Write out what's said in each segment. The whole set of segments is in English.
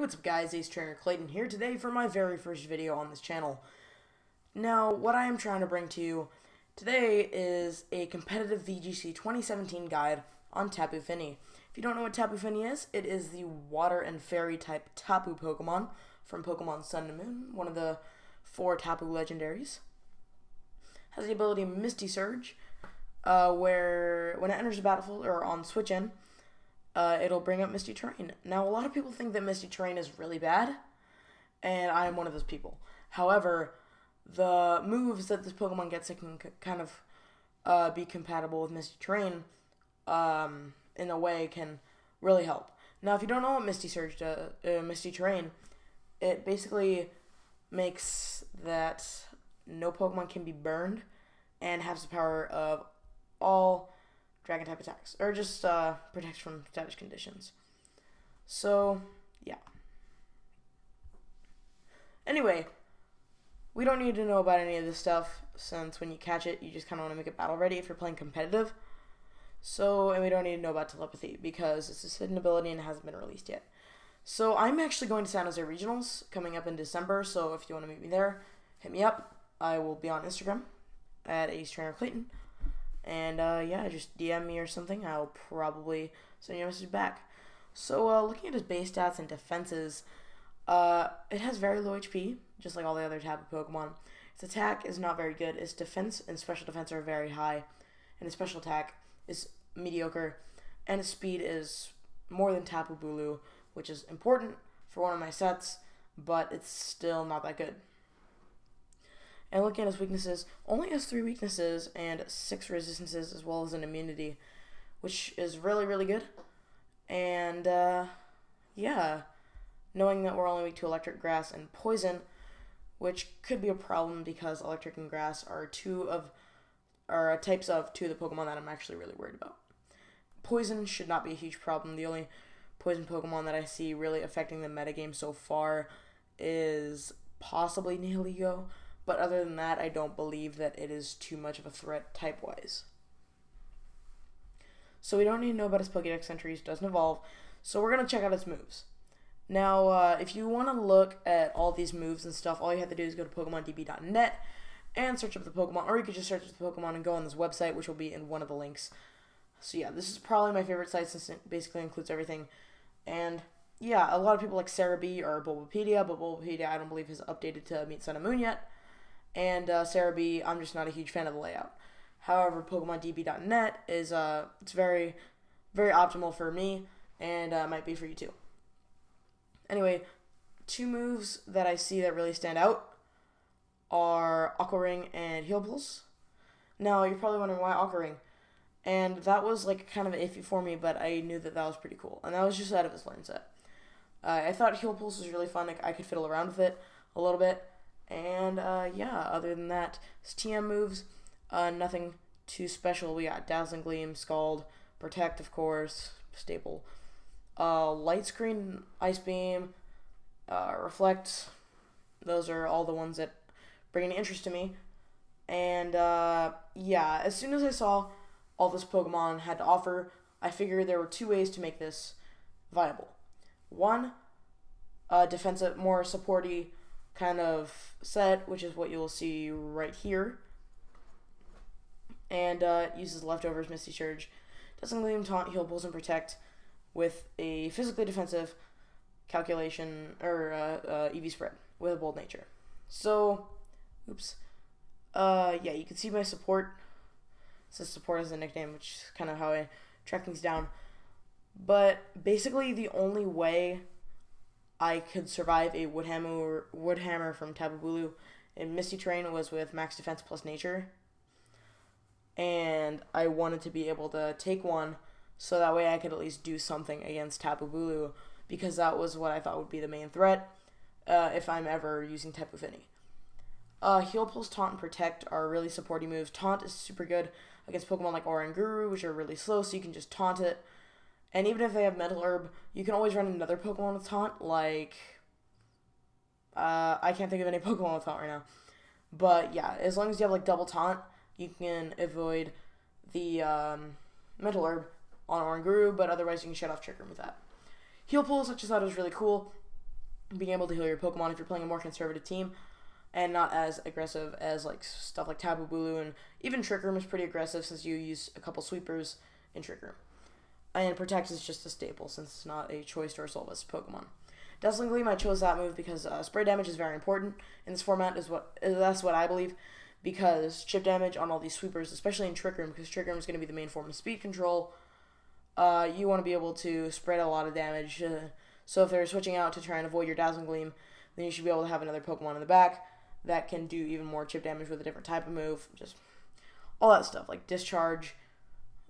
What's up guys, Ace Trainer Clayton here today for my very first video on this channel. Now, what I am trying to bring to you today is a competitive VGC 2017 guide on Tapu Fini. If you don't know what Tapu Fini is, it is the water and fairy type Tapu Pokemon from Pokemon Sun and Moon, one of the 4 Tapu legendaries. Has the ability Misty Surge, where when it enters the battlefield or on switch in, it'll bring up Misty Terrain. Now, a lot of people think that Misty Terrain is really bad, and I am one of those people. However, the moves that this Pokemon gets that can kind of be compatible with Misty Terrain, in a way, can really help. Now, if you don't know what Misty Surge does, Misty Terrain, it basically makes that no Pokemon can be burned and has the power of all dragon type attacks, or just protects from status conditions. So, yeah. Anyway, we don't need to know about any of this stuff, since when you catch it, you just kind of want to make it battle ready if you're playing competitive. So, and we don't need to know about telepathy, because it's a hidden ability and it hasn't been released yet. So, I'm actually going to San Jose Regionals coming up in December, so if you want to meet me there, hit me up. I will be on Instagram at Ace Trainer Clayton. And, yeah, just DM me or something. I'll probably send you a message back. So, looking at his base stats and defenses, it has very low HP, just like all the other Tapu Pokemon. Its attack is not very good. Its defense and special defense are very high. And its special attack is mediocre. And its speed is more than Tapu Bulu, which is important for one of my sets, but it's still not that good. And looking at his weaknesses, only has 3 weaknesses and 6 resistances, as well as an immunity, which is really, really good. And, yeah, knowing that we're only weak to electric, grass, and poison, which could be a problem because electric and grass are types of 2 of the Pokemon that I'm actually really worried about. Poison should not be a huge problem. The only poison Pokemon that I see really affecting the metagame so far is possibly Nihilego. But other than that, I don't believe that it is too much of a threat type-wise. So we don't need to know about his Pokédex entries, doesn't evolve. So we're going to check out its moves. Now, if you want to look at all these moves and stuff, all you have to do is go to PokemonDB.net and search up the Pokemon. Or you could just search up the Pokemon and go on this website, which will be in one of the links. So yeah, this is probably my favorite site since it basically includes everything. And yeah, a lot of people like Cerebi or Bulbapedia, but Bulbapedia I don't believe has updated to meet Sun and Moon yet. And Cerebi, I'm just not a huge fan of the layout. However, PokemonDB.net is it's very, very optimal for me, and might be for you too. Anyway, 2 moves that I see that really stand out are Aqua Ring and Heal Pulse. Now, you're probably wondering why Aqua Ring, and that was like kind of iffy for me, but I knew that was pretty cool, and that was just out of his learn set. I thought Heal Pulse was really fun. Like, I could fiddle around with it a little bit. And, yeah, other than that, his TM moves, nothing too special. We got Dazzling Gleam, Scald, Protect, of course, staple. Light Screen, Ice Beam, Reflect. Those are all the ones that bring any interest to me. And, yeah, as soon as I saw all this Pokemon had to offer, I figured there were 2 ways to make this viable. One, defensive, more supporty kind of set, which is what you'll see right here, and uses leftovers, Misty Surge, Dazzling Gleam, Taunt, Heal Pulse, and Protect with a physically defensive calculation or EV spread with a bold nature. So, yeah, you can see my support. It says support as a nickname, which is kind of how I track things down. But basically, the only way I could survive a Wood Hammer from Tapu Bulu in Misty Terrain was with max defense plus nature. And I wanted to be able to take one so that way I could at least do something against Tapu Bulu, because that was what I thought would be the main threat if I'm ever using Tapu Fini. Heal Pulse, Taunt, and Protect are really supporting moves. Taunt is super good against Pokemon like Oranguru, which are really slow, so you can just taunt it. And even if they have Mental Herb, you can always run another Pokemon with Taunt, like, I can't think of any Pokemon with Taunt right now. But yeah, as long as you have like double Taunt, you can avoid the Mental Herb on Oranguru, but otherwise you can shut off Trick Room with that. Heal Pulse, which I thought was really cool. being able to heal your Pokemon if you're playing a more conservative team and not as aggressive as like stuff like Tapu Bulu, and even Trick Room is pretty aggressive since you use a couple sweepers in Trick Room. And Protect is just a staple since it's not a choice or soul best Pokemon. Dazzling Gleam, I chose that move because spray damage is very important in this format. That's what I believe, because chip damage on all these sweepers, especially in Trick Room, because Trick Room is going to be the main form of speed control. You want to be able to spread a lot of damage. So if they're switching out to try and avoid your Dazzling Gleam, then you should be able to have another Pokemon in the back that can do even more chip damage with a different type of move. Just all that stuff, like Discharge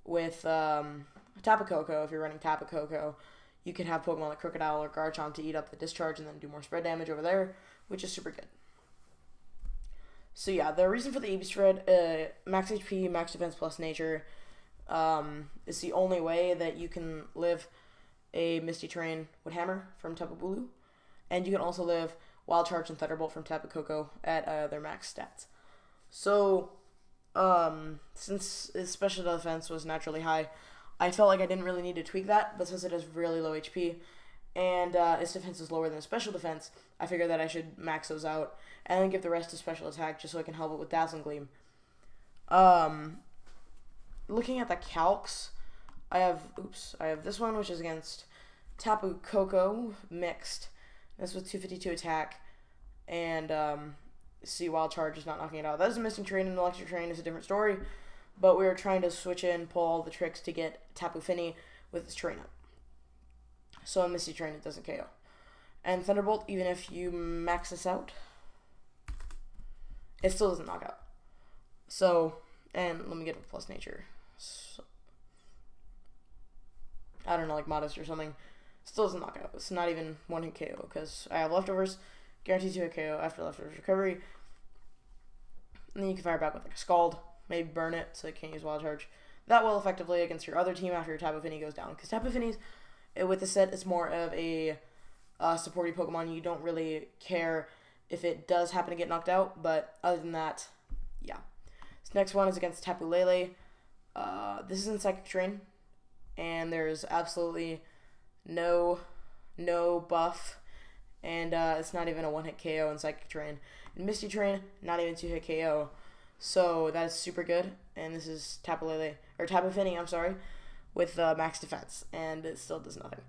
with Tapu Koko. If you're running Tapu Koko, you can have Pokemon like Crocodile or Garchomp to eat up the Discharge and then do more spread damage over there, which is super good. So yeah, the reason for the AB spread, max HP, max defense plus nature, is the only way that you can live a Misty Terrain Woodhammer from Tapu Bulu, and you can also live Wild Charge and Thunderbolt from Tapu Koko at their max stats. So, since its special defense was naturally high, I felt like I didn't really need to tweak that, but since it has really low HP, and its defense is lower than its special defense, I figured that I should max those out, and then give the rest to special attack just so I can help it with Dazzling Gleam. Looking at the calcs, I have this one, which is against Tapu Koko mixed. This with 252 attack, and Wild Charge is not knocking it out. That is a Missing Terrain, and Electric Terrain is a different story, but we are trying to switch in, pull all the tricks to get Tapu Fini with its terrain up. So in Misty Terrain, it doesn't KO. And Thunderbolt, even if you max this out, it still doesn't knock out. So, and let me get a plus nature. So, I don't know, like Modest or something. Still doesn't knock out. It's not even one hit KO because I have leftovers, guaranteed 2 hit KO after leftovers recovery. And then you can fire back with like a Scald, maybe burn it so it can't use Wild Charge. That will effectively against your other team after your Tapu Fini goes down. Because Tapu Fini's, with the set, it's more of a supporting Pokemon. You don't really care if it does happen to get knocked out, but other than that, yeah. This next one is against Tapu Lele. This is in Psychic Terrain, and there's absolutely no buff, and it's not even a one-hit KO in Psychic Terrain. In Misty Terrain, not even 2-hit KO, so that is super good. And this is Tapu Fini, I'm sorry, with max defense, and it still does nothing.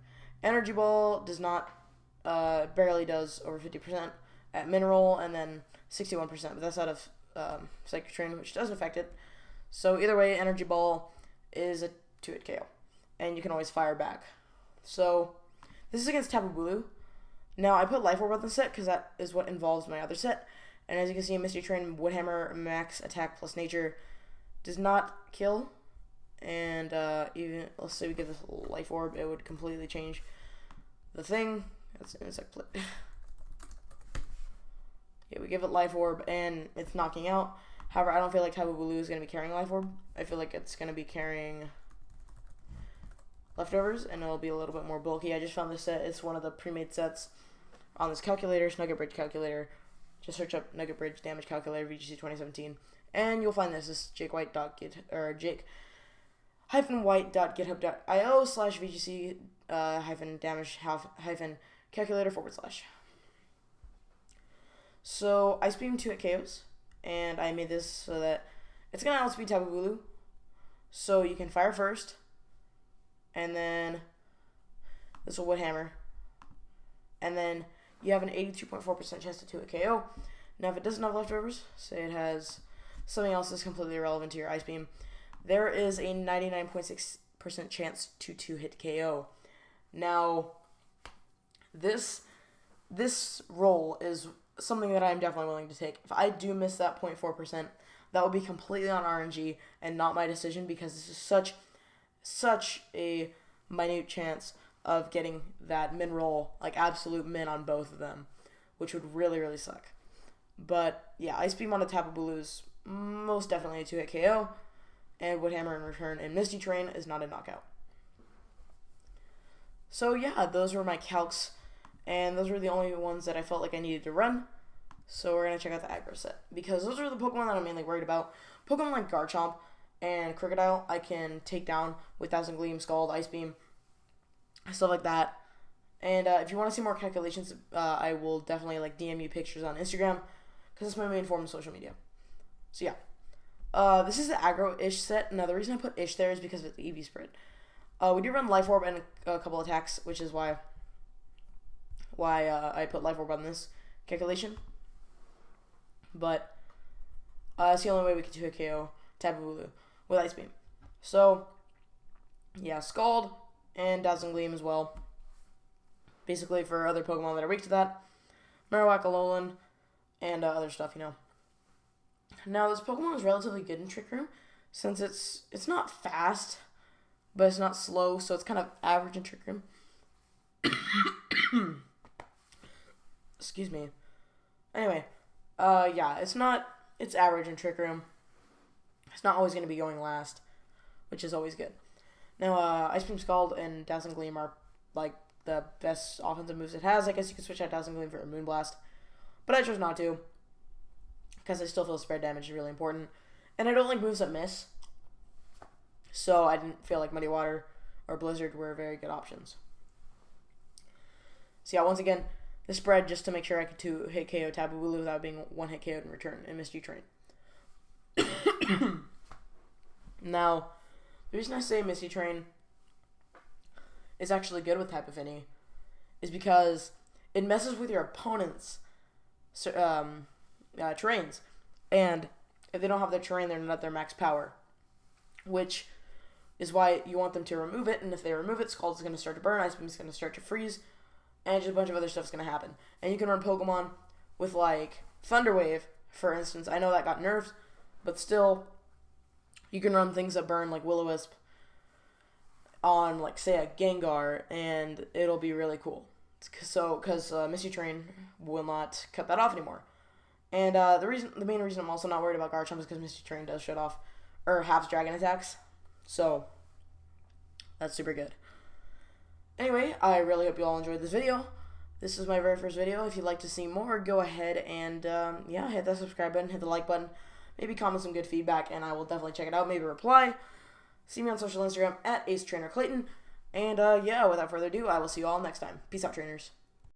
Energy Ball does not, barely does over 50% at Mineral, and then 61%, but that's out of Psychic Terrain, which doesn't affect it. So either way, Energy Ball is a 2-hit KO, and you can always fire back. So, this is against Tapu Bulu. Now, I put Life Orb on the set because that is what involves my other set. And as you can see, Misty Terrain Woodhammer max attack plus nature does not kill. And even, let's say we give this Life Orb, it would completely change the thing. That's an insect plate. Yeah, we give it Life Orb and it's knocking out. However, I don't feel like Tapu Bulu is going to be carrying Life Orb. I feel like it's going to be carrying leftovers, and it'll be a little bit more bulky. I just found this set. It's one of the pre-made sets on this calculator, Nugget Bridge calculator. Just search up Nugget Bridge damage calculator VGC 2017, and you'll find this. This is jake-white.github.io/VGC damage calculator /. So Ice Beam 2-hit KOs, and I made this so that it's gonna outspeed Tapu Bulu. So you can fire first, and then this will Woodhammer, and then you have an 82.4% chance to 2-hit KO. Now, if it doesn't have leftovers, say it has something else that's completely irrelevant to your Ice Beam, there is a 99.6% chance to 2-hit KO. Now, this roll is something that I'm definitely willing to take. If I do miss that 0.4%, that would be completely on RNG and not my decision, because this is such a minute chance of getting that min roll, like absolute min on both of them, which would really, really suck. But yeah, Ice Beam on the Tapu Bulu is most definitely a 2-hit KO, and Woodhammer in return, and Misty Terrain is not a knockout. So yeah, those were my calcs, and those were the only ones that I felt like I needed to run. So we're going to check out the aggro set, because those are the Pokemon that I'm mainly worried about. Pokemon like Garchomp and Crocodile, I can take down with Thousand Gleam, Scald, Ice Beam, stuff like that, And if you want to see more calculations, I will definitely like DM you pictures on Instagram because it's my main form of social media. So yeah, this is the aggro-ish set. Now the reason I put ish there is because of the EV spread. We do run Life Orb and a couple attacks, which is why I put Life Orb on this calculation. But it's the only way we can 2-hit KO Tapu Fini with Ice Beam. So yeah, Scald and Dazzling Gleam as well. Basically for other Pokemon that are weak to that. Marowak, Alolan, and other stuff, you know. Now, this Pokemon is relatively good in Trick Room, since it's not fast, but it's not slow, so it's kind of average in Trick Room. Excuse me. Anyway, yeah, it's average in Trick Room. It's not always going to be going last, which is always good. Now, Ice Beam, Scald, and Dazzling Gleam are, like, the best offensive moves it has. I guess you could switch out Dazzling Gleam for a Moonblast, but I chose not to, because I still feel spread damage is really important, and I don't like moves that miss, so I didn't feel like Muddy Water or Blizzard were very good options. So yeah, once again, the spread just to make sure I could 2-hit KO Tapu Fini without being 1-hit KO'd in return, and Misty Train. Now, the reason I say Misty Train is actually good with Tapu Fini is because it messes with your opponent's terrains, and if they don't have their terrain, they're not at their max power, which is why you want them to remove it. And if they remove it, Scald is going to start to burn, Ice Beam is going to start to freeze, and just a bunch of other stuff is going to happen. And you can run Pokemon with like Thunder Wave, for instance. I know that got nerfed, but still, you can run things that burn like Will-O-Wisp on, like, say, a Gengar, and it'll be really cool. Because Misty Train will not cut that off anymore. And the main reason I'm also not worried about Garchomp is because Misty Train does shut off, or halves dragon attacks. So, that's super good. Anyway, I really hope you all enjoyed this video. This is my very first video. If you'd like to see more, go ahead and, yeah, hit that subscribe button, hit the like button, maybe comment some good feedback, and I will definitely check it out, maybe reply. See me on social Instagram at AceTrainerClayton. And, yeah, without further ado, I will see you all next time. Peace out, trainers.